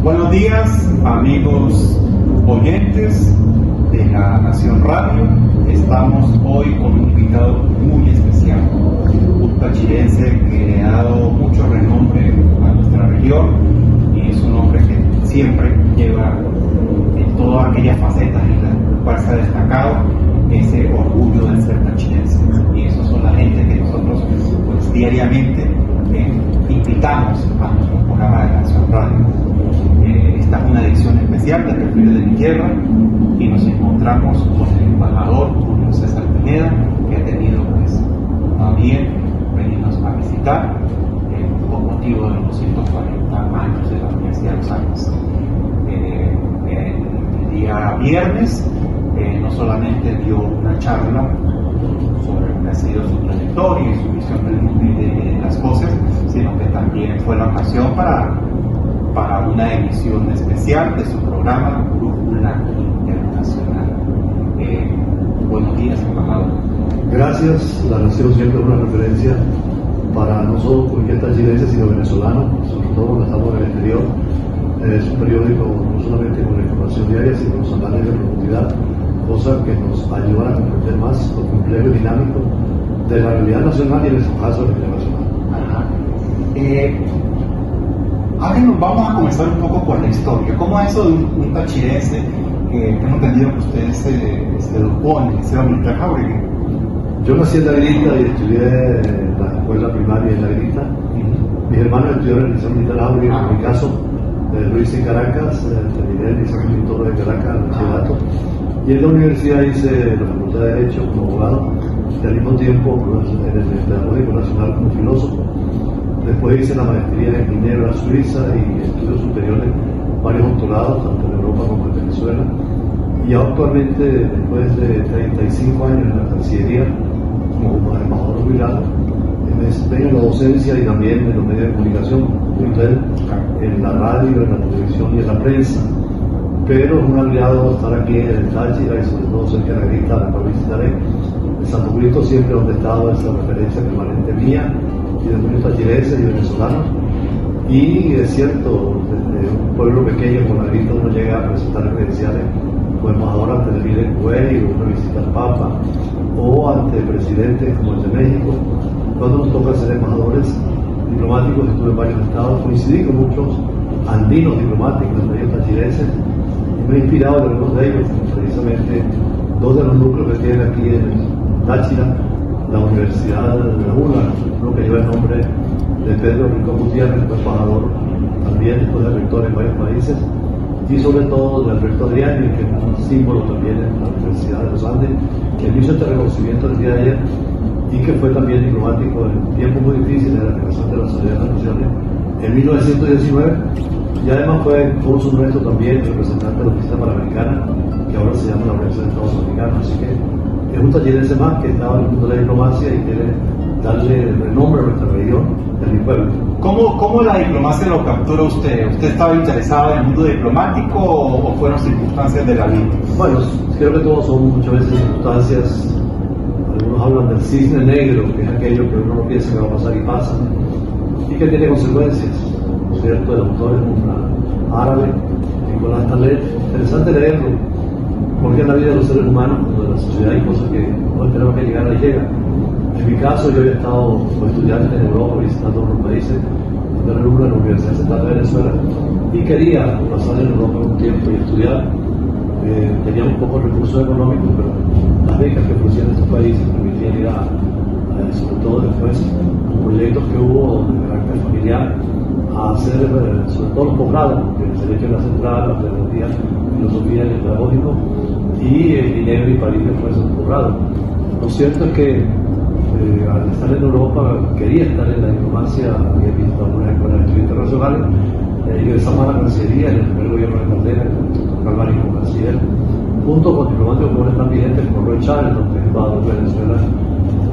Buenos días, amigos oyentes de la Nación Radio. Estamos hoy con un invitado muy especial, un tachirense que le ha dado mucho renombre a nuestra región y es un hombre que siempre lleva en todas aquellas facetas en las cuales se ha destacado ese orgullo de ser tachirense. Y esos son la gente que nosotros pues diariamente invitamos a nuestro programa de Nación Radio. Esta es una edición especial de Perfiles de mi Tierra y nos encontramos con el embajador Julio César Pineda, que ha tenido pues a bien venirnos a visitar con motivo de los 240 años de la Universidad de los Andes. El día viernes no solamente dio una charla sobre lo que ha sido su trayectoria y su visión del mundo y de las cosas, sino que también fue la ocasión para una emisión especial de su programa Brújula Internacional. Buenos días, embajador. Gracias. La Nación siempre es una referencia para no solo cualquier tachirense, sino venezolano, sobre todo cuando estamos en el exterior. Es un periódico no solamente con la información diaria, sino con los análisis de profundidad, cosas que nos ayudan a comprender más lo complejo y dinámico de la realidad nacional y en el caso de la realidad nacional. Vamos a comenzar un poco por la historia. ¿Cómo es eso de un tachirense que tengo entendido que usted se educó en el Liceo Militar Jáuregui? Yo nací en La Grita y estudié en la escuela primaria en La Grita. Mis hermanos estudiaron en el Liceo Militar Jáuregui. En mi caso, lo hice en Caracas, terminé el Liceo Militar de Caracas, el bachillerato. Y en la universidad hice la Facultad de Derecho como abogado y al mismo tiempo en el Pedagógico Nacional como filósofo. Después hice la maestría en Ginebra, Suiza, y estudios superiores, varios doctorados, tanto en Europa como en Venezuela. Y actualmente, después de 35 años en la Cancillería, como embajador jubilado, me desempeño en la docencia y también en los medios de comunicación, en la radio, en la televisión y en la prensa. Pero es un aliado estar aquí en el Táchira y sobre todo cerca de La Grita, la cual visitaré. En Santo Cristo siempre donde he estado es la referencia permanente mía y de muchos tachirenses y venezolanos. Y es cierto, desde un pueblo pequeño como La Grita uno llega a presentar credenciales como embajador ante el líder Kuwait, o una visita al Papa, o ante presidentes como el de México. Cuando nos toca ser embajadores diplomáticos, estuve en varios estados, coincidí con muchos andinos diplomáticos, entre ellos tachirenses, y me he inspirado de algunos de ellos, precisamente dos de los núcleos que tienen aquí en Táchira, la Universidad de la UNA, uno que lleva el nombre de Pedro Rincón Gutiérrez, fue embajador también, después de rector en varios países, y sobre todo del rector Adriani, que es un símbolo también en la Universidad de los Andes, que hizo este reconocimiento el día de ayer y que fue también diplomático en tiempos muy difíciles de la Organización de la Sociedad de las Naciones en 1919, y además fue cónsul nuestro también, representante de la Oficina Panamericana, que ahora se llama la Organización de Estados Americanos. Así que es un tachirense más que estaba en el mundo de la diplomacia y quiere darle renombre a nuestra región y a mi pueblo. ¿Cómo la diplomacia lo captura usted? ¿Usted estaba interesado en el mundo diplomático o fueron circunstancias de la vida? Bueno, creo que todos son muchas veces circunstancias. Algunos hablan del cisne negro, que es aquello que uno no piensa que va a pasar y pasa, y que tiene consecuencias. ¿No es cierto? El autor es un árabe, Nicolás Taleb. Interesante leerlo, porque en la vida de los seres humanos, de la sociedad, hay cosas que no esperamos que llegaran y llegan. En mi caso, yo he estado como estudiante en Europa, visitando otros países, en la Universidad Central de Venezuela, y quería pasar en Europa un tiempo y estudiar. Teníamos pocos recursos económicos, pero las becas que ofrecían estos países permitían ir sobre todo después, con proyectos que hubo de carácter familiar, a hacer sobre todo los posgrados, porque el Derecho en la Central, la Pedagogía, Filosofía y el Pedagógico, y en Ginebra y París después un posgrado. Lo cierto es que al estar en Europa quería estar en la diplomacia, había visitado algunas escuelas de estudios internacionales, ingresamos a la Cancillería en el primer gobierno de Caldera, el doctor Calvari como canciller, junto con diplomáticos como están vigentes como Roy Chávez, el embajador de Venezuela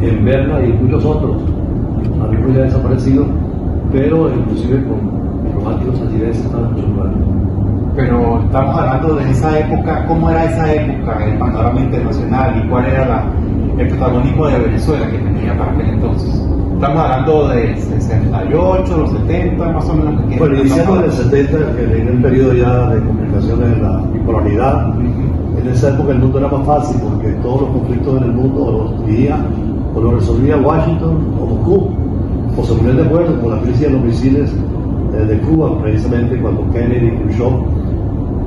en Berna y muchos otros, algunos ya desaparecidos, pero inclusive con diplomáticos tachirenses están en muchos lugares. Pero pero estamos hablando de esa época. ¿Cómo era esa época, el panorama internacional y cuál era el protagonismo de Venezuela que tenía para aquel entonces? Estamos hablando de 68, los 70, más o menos. Bueno, iniciando en el 70, que en el periodo ya de complicaciones de la bipolaridad, en esa época el mundo era más fácil porque todos los conflictos en el mundo los resolvía Washington o Moscú, o se ponían de acuerdo con la crisis de los misiles de Cuba, precisamente cuando Kennedy y Khrushchev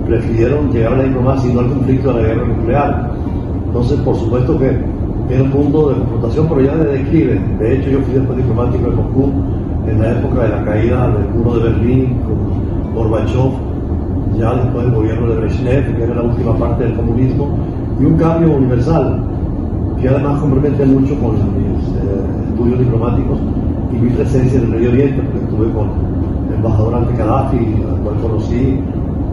prefirieron llegar a la diplomacia y no al conflicto de la guerra nuclear. Entonces, por supuesto que era un mundo de confrontación, pero ya de declive. De hecho, yo fui después diplomático de Moscú en la época de la caída del muro de Berlín con Gorbachev, ya después del gobierno de Brezhnev, que era la última parte del comunismo, y un cambio universal, que además compromete mucho con mis estudios diplomáticos y mi presencia en el Medio Oriente, porque estuve con el embajador ante Gaddafi, al cual conocí,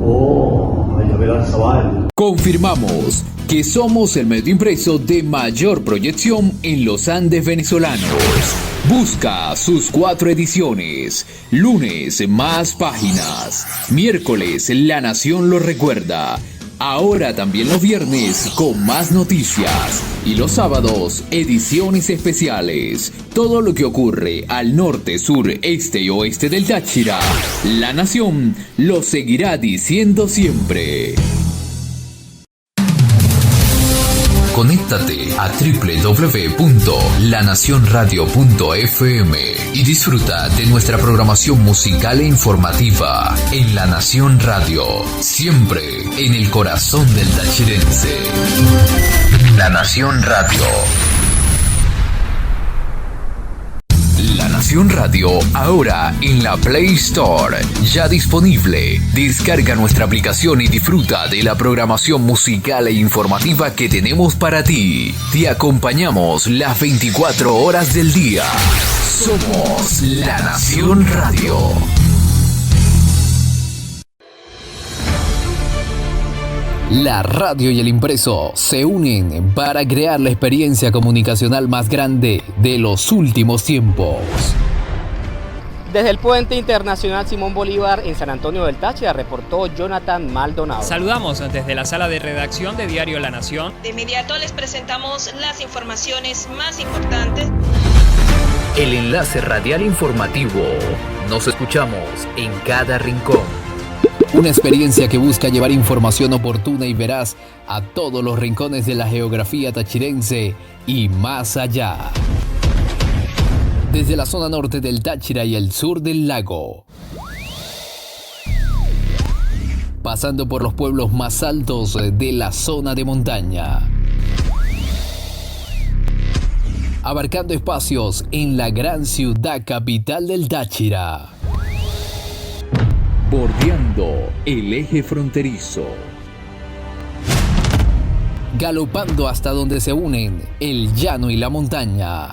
o a Yabel al-Zawahiri. Confirmamos que somos el medio impreso de mayor proyección en los Andes venezolanos. Busca sus 4 ediciones. Lunes, más páginas. Miércoles, La Nación lo recuerda. Ahora también los viernes con más noticias. Y los sábados, ediciones especiales. Todo lo que ocurre al norte, sur, este y oeste del Táchira. La Nación lo seguirá diciendo siempre. Conéctate a www.lanacionradio.fm y disfruta de nuestra programación musical e informativa en La Nación Radio, siempre en el corazón del tachirense. La Nación Radio. La Nación Radio, ahora en la Play Store, ya disponible. Descarga nuestra aplicación y disfruta de la programación musical e informativa que tenemos para ti. Te acompañamos las 24 horas del día. Somos La Nación Radio. La radio y el impreso se unen para crear la experiencia comunicacional más grande de los últimos tiempos. Desde el Puente Internacional Simón Bolívar en San Antonio del Táchira reportó Jonathan Maldonado. Saludamos desde la sala de redacción de Diario La Nación. De inmediato les presentamos las informaciones más importantes. El enlace radial informativo. Nos escuchamos en cada rincón. Una experiencia que busca llevar información oportuna y veraz a todos los rincones de la geografía tachirense y más allá. Desde la zona norte del Táchira y el sur del lago, pasando por los pueblos más altos de la zona de montaña, abarcando espacios en la gran ciudad capital del Táchira, bordeando el eje fronterizo, galopando hasta donde se unen el llano y la montaña.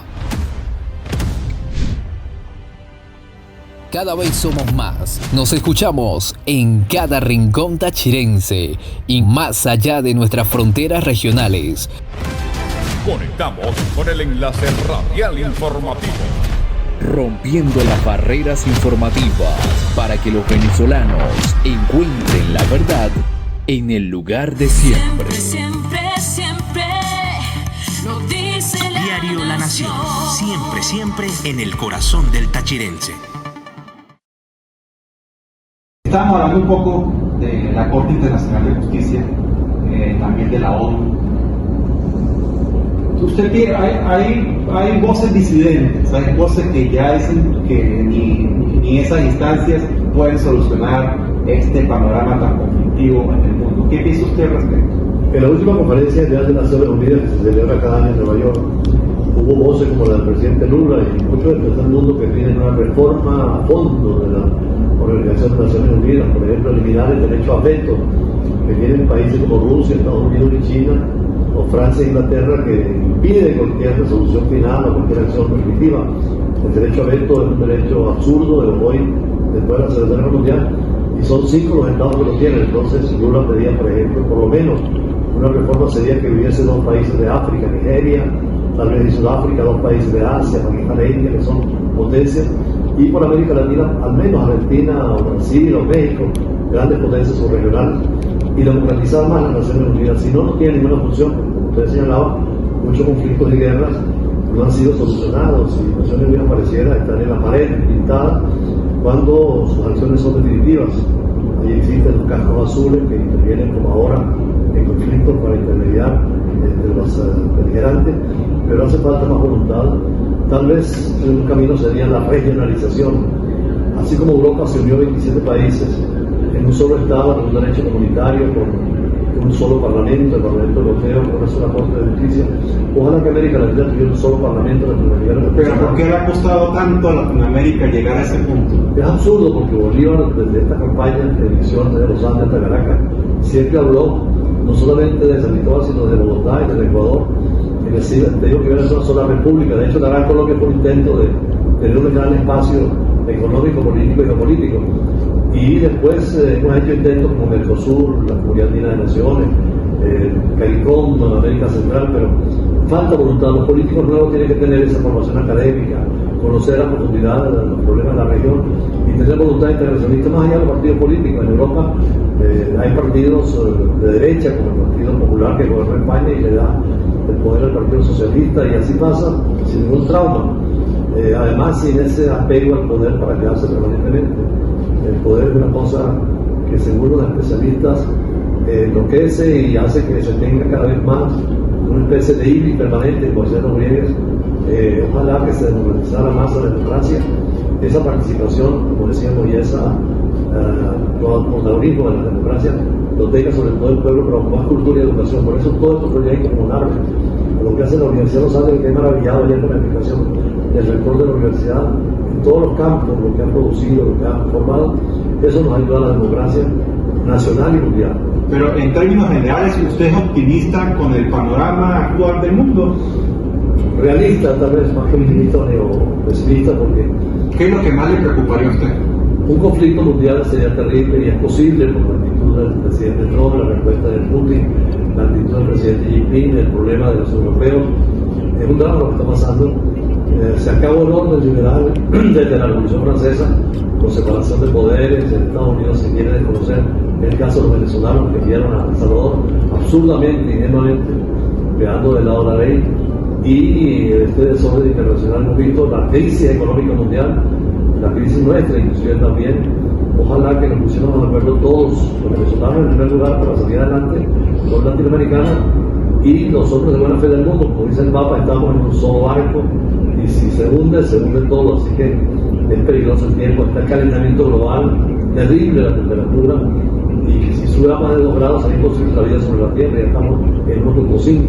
Cada vez somos más, nos escuchamos en cada rincón tachirense y más allá de nuestras fronteras regionales. Conectamos con el enlace radial informativo. Rompiendo las barreras informativas para que los venezolanos encuentren la verdad en el lugar de siempre. Siempre, siempre, lo dice Diario La Nación, siempre, siempre en el corazón del tachirense. Estamos hablando un poco de la Corte Internacional de Justicia, también de la ONU. Usted tiene, hay voces disidentes, hay voces que ya dicen que ni esas instancias pueden solucionar este panorama tan conflictivo en el mundo. ¿Qué piensa usted al respecto? En la última conferencia general de Naciones Unidas que se celebra cada año en Nueva York, hubo voces como la del presidente Lula y muchos del tercer mundo que piden una reforma a fondo de la Organización de Naciones Unidas, por ejemplo, eliminar el derecho a veto que tienen países como Rusia, Estados Unidos y China, o Francia e Inglaterra, que impide cualquier resolución final o cualquier acción definitiva. El derecho a veto es un derecho absurdo de hoy, después de la Segunda Guerra Mundial, y son 5 los estados que lo tienen. Entonces, Lula pedía, por ejemplo, por lo menos una reforma sería que hubiese 2 países de África, Nigeria, tal vez de Sudáfrica, 2 países de Asia, Pakistán e India, que son potencias, y por América Latina, al menos Argentina, o Brasil, o México, grandes potencias subregionales y democratizar más las Naciones Unidas. Si no, no tiene ninguna función. Como usted señalaba, muchos conflictos y guerras no han sido solucionados y Naciones Unidas pareciera estar en la pared pintada cuando sus acciones son definitivas. Ahí existen los cascos azules que intervienen como ahora en conflictos para intermediar entre los beligerantes, pero hace falta más voluntad. Tal vez un camino sería la regionalización. Así como Europa se unió 27 países en un solo Estado, con un derecho comunitario, con un solo Parlamento, el Parlamento Europeo, con una sola Corte de Justicia. Ojalá que América Latina tuviera un solo Parlamento latinoamericano. Pero ¿por qué le ha costado tanto a Latinoamérica llegar a ese punto? Es absurdo porque Bolívar, desde esta campaña de elección de los Andes hasta Caracas, siempre habló no solamente de San Cristóbal, sino de Bogotá y del Ecuador. Es decir, te digo que iba a ser una sola república. De hecho, la Gran Colombia fue un intento de tener un gran espacio económico, político y geopolítico. Y después hemos hecho intentos como Mercosur, la Comunidad Andina de Naciones, CARICOM, América Central, pero falta voluntad. Los políticos nuevos tienen que tener esa formación académica, conocer a profundidad los problemas de la región y tener voluntad internacionalista más allá de los partidos políticos. En Europa hay partidos de derecha, como el Partido Popular que gobierna España y le da el poder al Partido Socialista, y así pasa sin ningún trauma. Además, sin ese apego al poder para quedarse permanentemente. El poder es una cosa que, según los especialistas, enloquece y hace que se tenga cada vez más una especie de IBI permanente, como decían los griegos. Ojalá que se democratizara más la democracia, esa participación, como decíamos, y ese protagonismo de la democracia lo tenga sobre todo el pueblo, pero con más cultura y educación. Por eso todos estos proyectos como NARVE, lo que hace la Universidad de Los Andes, que es maravillado ayer con la explicación del rector de la universidad, en todos los campos, lo que han producido, lo que han formado, eso nos ayuda a la democracia nacional y mundial. Pero en términos generales, ¿usted es optimista con el panorama actual del mundo? Realista, tal vez más que optimista o pesimista, porque ¿qué es lo que más le preocuparía a usted? Un conflicto mundial sería terrible y es posible por la actitud del presidente Trump, la respuesta de Putin, la actitud del presidente Jinping, el problema de los europeos. Es un drama lo que está pasando. Se acabó el orden liberal desde la Revolución Francesa, con separación de poderes. En Estados Unidos se quiere desconocer el caso de los venezolanos que enviaron a El Salvador absurdamente, ingenuamente, quedando del lado de la ley. Y este desorden internacional hemos visto la crisis económica mundial, la crisis nuestra inclusive también. Ojalá que nos pusiéramos de acuerdo todos, los venezolanos en primer lugar para salir adelante, los latinoamericanos y nosotros de buena fe del mundo. Como dice el Papa, estamos en un solo barco y si se hunde todo, así que es peligroso el tiempo. Está el calentamiento global, terrible la temperatura, y si sube a más de 2 grados sería imposible la vida sobre la Tierra. Ya estamos en 1.5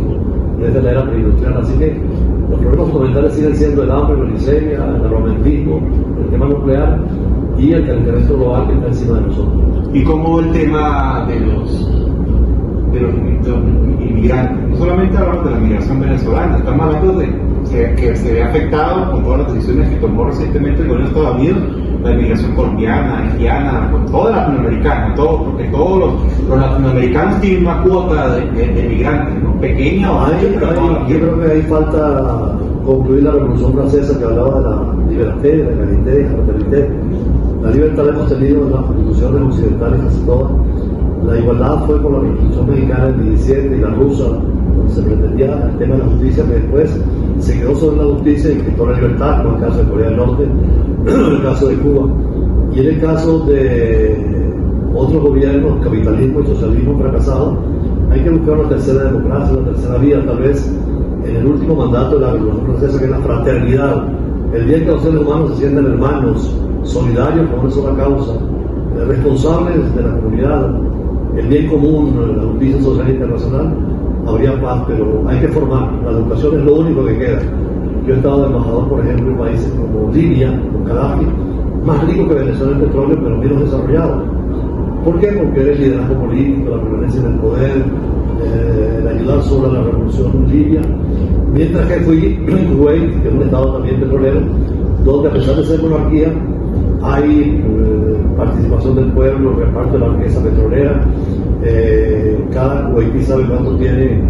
desde la era preindustrial, así que los problemas fundamentales siguen siendo el hambre, la miseria, el armamentismo, el tema nuclear y el calentamiento global que está encima de nosotros. ¿Y cómo el tema de los inmigrantes? No solamente hablamos de la migración venezolana, estamos hablando de que se ve afectado con todas las decisiones que tomó recientemente el gobierno de Estados Unidos, la inmigración colombiana, haitiana, con toda latinoamericana, porque todos los latinoamericanos tienen una cuota de migrantes, ¿no? Pequeña o alta. Yo creo que ahí falta concluir la Revolución Francesa, que hablaba de la liberté, de la egalité, de la fraternité. La libertad la hemos tenido en las constituciones occidentales casi todas. La igualdad fue con la Constitución mexicana del 17 y la rusa, donde se pretendía el tema de la justicia, que después se quedó sobre la justicia y quitó la libertad, como el caso de Corea del Norte, el caso de Cuba. Y en el caso de otros gobiernos, capitalismo y socialismo fracasado, hay que buscar una tercera democracia, una tercera vía, tal vez en el último mandato de la Revolución Francesa, que es la fraternidad. El día que los seres humanos se sientan hermanos, solidarios por una sola causa, responsables de la comunidad, el bien común, la justicia social internacional, habría paz, pero hay que formar. La educación es lo único que queda. Yo he estado de embajador, por ejemplo, en países como Libia, con Gaddafi, más rico que Venezuela en petróleo, pero menos desarrollado. ¿Por qué? Porque era el liderazgo político, la permanencia en el poder, el ayudar solo a la revolución en Libia. Mientras que fui en Kuwait, que es un estado también petrolero, donde a pesar de ser monarquía, hay participación del pueblo, reparto de la riqueza petrolera. Cada kuwaití sabe cuánto tiene